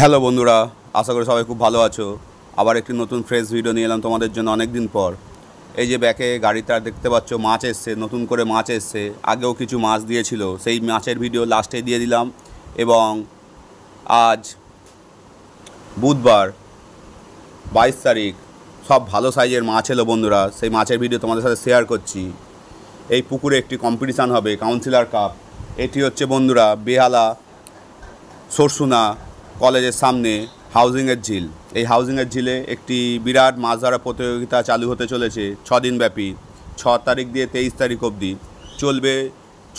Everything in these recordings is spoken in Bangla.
হ্যালো বন্ধুরা, আশা করি সবাই খুব ভালো আছো। আবার একটি নতুন ফ্রেশ ভিডিও নিয়ে এলাম তোমাদের জন্য অনেক দিন পর। এই যে ব্যাকে গাড়িতে দেখতে পাচ্ছ মাছ এসছে, নতুন করে মাছ এসছে। আগেও কিছু মাছ দিয়েছিল, সেই মাছের ভিডিও লাস্টে দিয়ে দিলাম। এবং আজ বুধবার 22 তারিখ সব ভালো সাইজের মাছ এলো বন্ধুরা, সেই মাছের ভিডিও তোমাদের সাথে শেয়ার করছি। এই পুকুরে একটি কম্পিটিশান হবে, কাউন্সিলর কাপ। এটি হচ্ছে বন্ধুরা বেহালা সরসুনা কলেজের সামনে হাউজিংয়ের ঝিল। এই হাউজিংয়ের ঝিলে একটি বিরাট মাছ ধরা প্রতিযোগিতা চালু হতে চলেছে 6 দিন ব্যাপী। 6 তারিখ দিয়ে 23 তারিখ অবধি চলবে।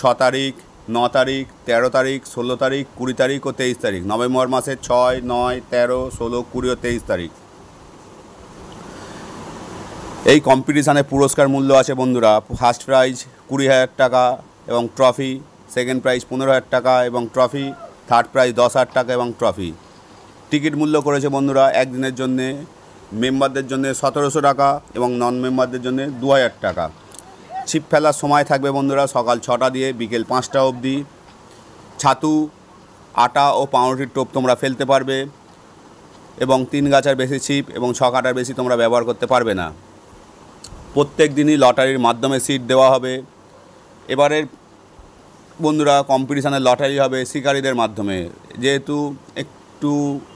6 তারিখ, 9 তারিখ, 13 তারিখ, 16 তারিখ, 20 তারিখ ও 23 তারিখ, নভেম্বর মাসের 6, 9, 13, 16, 20 ও 23 তারিখ। এই কম্পিটিশানের পুরস্কার মূল্য আছে বন্ধুরা, ফার্স্ট প্রাইজ 20,000 টাকা এবং ট্রফি, সেকেন্ড প্রাইজ 15,000 টাকা এবং ট্রফি, থার্ড প্রাইজ 10,000 টাকা এবং ট্রফি। টিকিট মূল্য করেছে বন্ধুরা একদিনের জন্যে মেম্বারদের জন্য 1700 টাকা এবং নন মেম্বারদের জন্য 2000 টাকা। ছিপ ফেলার সময় থাকবে বন্ধুরা সকাল 6টা দিয়ে বিকেল 5টা অবধি। ছাতু, আটা ও পাউরুটির টোপ তোমরা ফেলতে পারবে এবং 3 গাছার বেশি ছিপ এবং 6 কাটার বেশি তোমরা ব্যবহার করতে পারবে না। প্রত্যেক দিনই লটারির মাধ্যমে সিট দেওয়া হবে। এবারের বন্ধুরা কম্পিটিশানের লটারি হবে শিকারীদের মাধ্যমে। যেহেতু একটুখানি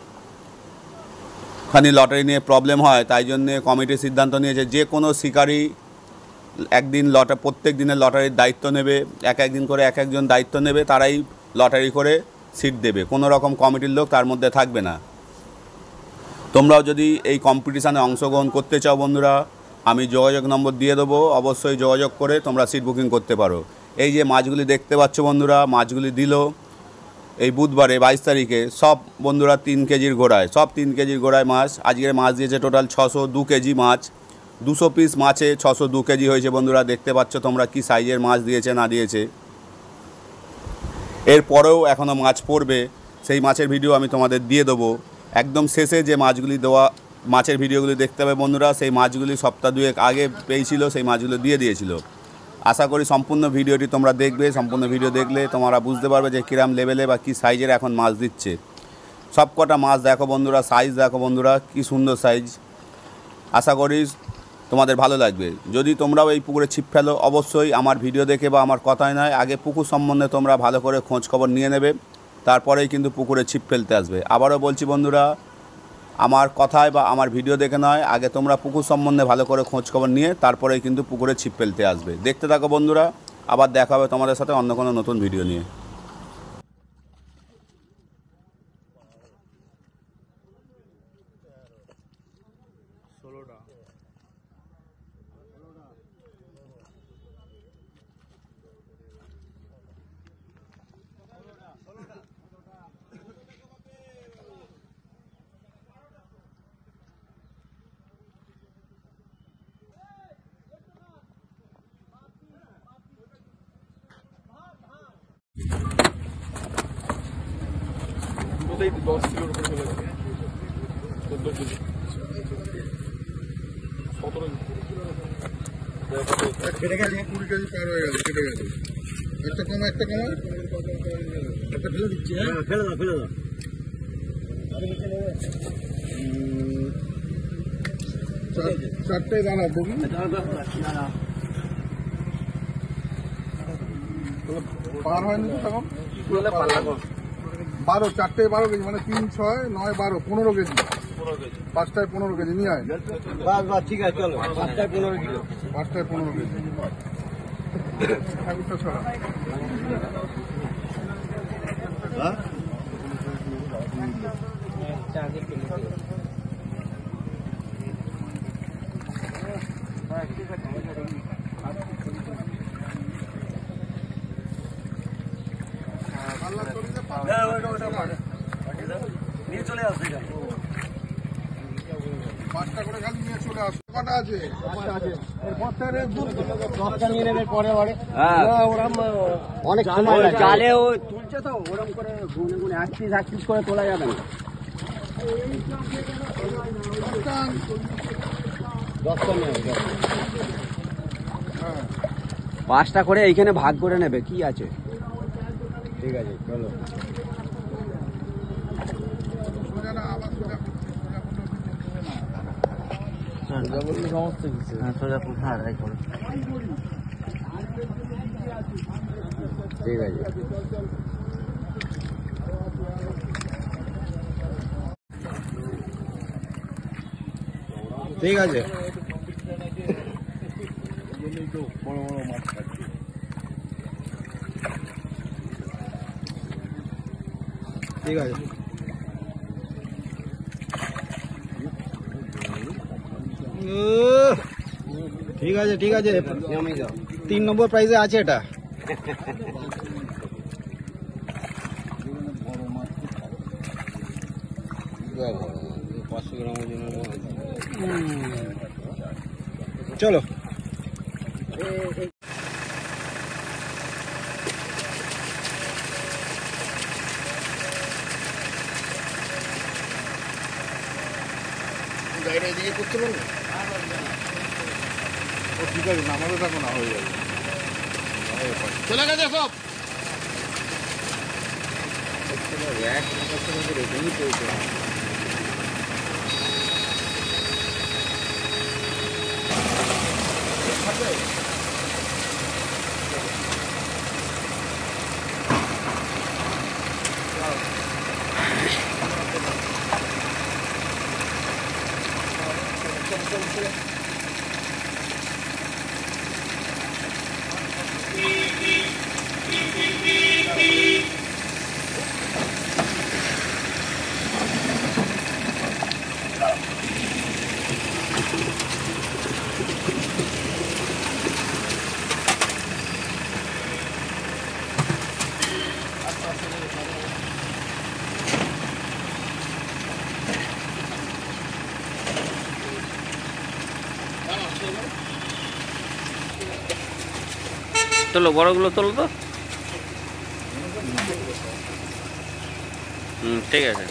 লটারি নিয়ে প্রবলেম হয়, তাই জন্যে কমিটির সিদ্ধান্ত নিয়েছে যে কোনো শিকারী একদিন প্রত্যেক দিনের লটারির দায়িত্ব নেবে। একদিন করে একজন দায়িত্ব নেবে, তারাই লটারি করে সিট দেবে। কোনো রকম কমিটির লোক তার মধ্যে থাকবে না। তোমরাও যদি এই কম্পিটিশানে অংশগ্রহণ করতে চাও বন্ধুরা, আমি যোগাযোগ নম্বর দিয়ে দেবো, অবশ্যই যোগাযোগ করে তোমরা সিট বুকিং করতে পারো। এই যে মাছগুলি দেখতে পাচ্ছ বন্ধুরা, মাছগুলি দিল এই বুধবারে 22 তারিখে সব বন্ধুরা 3 কেজির গোড়ায়, সব 3 কেজির গোড়ায় মাছ। আজকের মাছ দিয়েছে টোটাল 602 কেজি মাছ। 200 পিস মাছে 602 কেজি হয়েছে বন্ধুরা। দেখতে পাচ্ছ তোমরা কি সাইজের মাছ দিয়েছে না দিয়েছে। এরপরেও এখনও মাছ পড়বে, সেই মাছের ভিডিও আমি তোমাদের দিয়ে দেবো। একদম শেষে যে মাছগুলি দেওয়া মাছের ভিডিওগুলি দেখতে হবে বন্ধুরা, সেই মাছগুলি সপ্তাহ 2 আগে পেয়েছিল, সেই মাছগুলো দিয়ে দিয়েছিল। আশা করি সম্পূর্ণ ভিডিওটি তোমরা দেখবে। সম্পূর্ণ ভিডিও দেখলে তোমরা বুঝতে পারবে যে কিরাম লেভেলে বা কী সাইজের এখন মাছ দিচ্ছে। সব কটা মাছ দেখো বন্ধুরা, সাইজ দেখো বন্ধুরা, কি সুন্দর সাইজ। আশা করি তোমাদের ভালো লাগবে। যদি তোমরাও এই পুকুরে ছিপ ফেলো, অবশ্যই আমার ভিডিও দেখে বা আমার কথাই নয়, আগে পুকুর সম্বন্ধে তোমরা ভালো করে খোঁজ খবর নিয়ে নেবে, তারপরেই কিন্তু পুকুরে ছিপ ফেলতে আসবে। আবারও বলছি বন্ধুরা, আমার কথায় বা আমার ভিডিও দেখে নয়, আগে তোমরা পুকুর সম্বন্ধে ভালো করে খোঁজ খবর নিয়ে তারপরেই কিন্তু পুকুরে ছিপ ফেলতে আসবে। দেখতে থাকো বন্ধুরা, আবার দেখা হবে তোমাদের সাথে অন্য কোনো নতুন ভিডিও নিয়ে। দুটোই 10 কিলোর উপরে চলে গেছে। 14 কেজি 17 কেটে গেছে, 20 কেজি পার হয়ে গেছে, কেটে গেছে। একটা কমা একটা ফেলে দিচ্ছি। হ্যাঁ ফেলে দাও চারটে দাঁড়া দেখি পার হয়নি তো তখন 12, 4টে 12 কেজি, মানে 3, 6, 9, 12, 15 কেজি। 5টায় 15 কেজি নিয়ে আয়। ঠিক আছে চলো, 5টায় 15 কিলো। 5টায় 15 কেজি ঠাকুরটা ছড়া। নিয়ে চলে আসবে। 5টা করে খালি নিয়ে চলে আসো। কটা আছে? 10টা নিয়ে নেবে পরে অনেক জালে ও তুলছে তো, ওরকম করে গুনে গুনে 1 পিস করে তোলা যাবে না। 10টা নিয়ে 5টা করে এইখানে ভাগ করে নেবে, কি আছে। ঠিক আছে চলো। সোজা করলে সমস্ত কিছু। হ্যাঁ সোজা করুন, হ্যাঁ তাই করুন। ঠিক আছে। ঠিক আছে। বড় বড় মাছ খাচ্ছে। ঠিক আছে। ঠিক আছে, ঠিক আছে। 3 নম্বর প্রাইজে আছে এটা। চলো। গাড়িটা এদিকে করতে পারবে? ও ঠিক আছে, নামাতে থাকো না, হয়ে যাবে। চলে গেছে সব। তোলো, বড়গুলো তোলো তো। ঠিক আছে।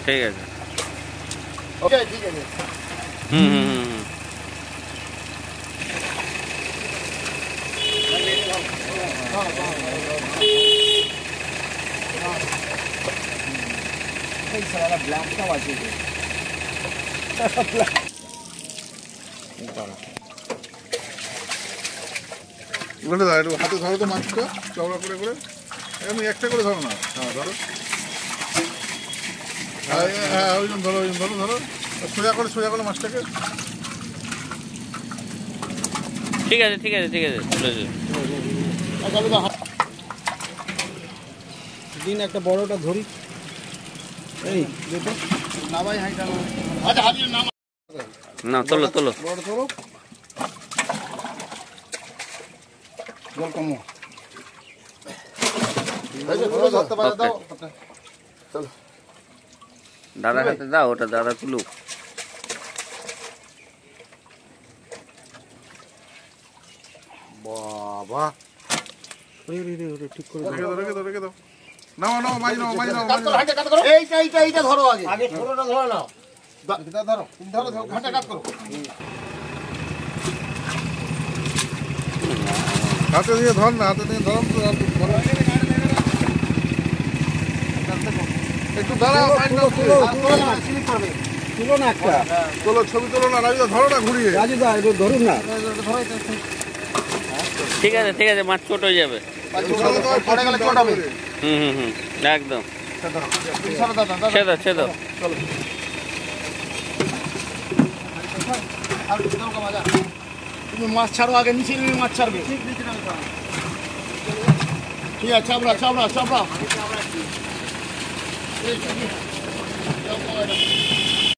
ঠিক আছে। ওকে, ঠিক আছে। হুম হুম হুম হুম। ব্ল্যাকটাও আছে। ওখানে দাঁড়া, একটু হাতে ধরো তো মাছটা চওড়া করে করে। এমনি একটা করে ধরো না। হ্যাঁ ধরো। হ্যাঁ হ্যাঁ, ওই জন্য ধরো, ওই জন্য ধরো ধরো। সোজা করে মাছটাকে। ঠিক আছে ঠিক আছে ঠিক আছে, চলে দিন একটা বড়টা ধরি। এই দুটো নামাই হাইটা। আচ্ছা, হাতিয়ে নামা। না, তোলো তোলো। বড় ধরো। জল কমো। ধরতে পারে দাও। চলো। দাদার হাতে দাও, ওটা দাদা তুলুক। বাবা, ঠিক করে রেখে দাও। নাও মাছ নাও। এইটা ধরো আগে ছোটটা ধরো নাও। ধরো ঘাটা কাট করো। হাতে দিয়ে ধর না, হাতে দিয়ে ধরো। একটু দাঁড়াও, তুলো না একটা। তোলো, ছবি তোলো না। রাজুদা ধরো না ঘুরিয়ে। রাজুদা একটু ধরুন না। ঠিক আছে ঠিক আছে, মাছ ছোট হয়ে যাবে। পড়ে গেলে চট হবে। হুম হুম হুম, একদম। ছেদো ছেদো। তুমি মাছ ছাড়ো আগে, নিচে নেমে মাছ ছাড়বে। ঠিক আছে, চাপড়া।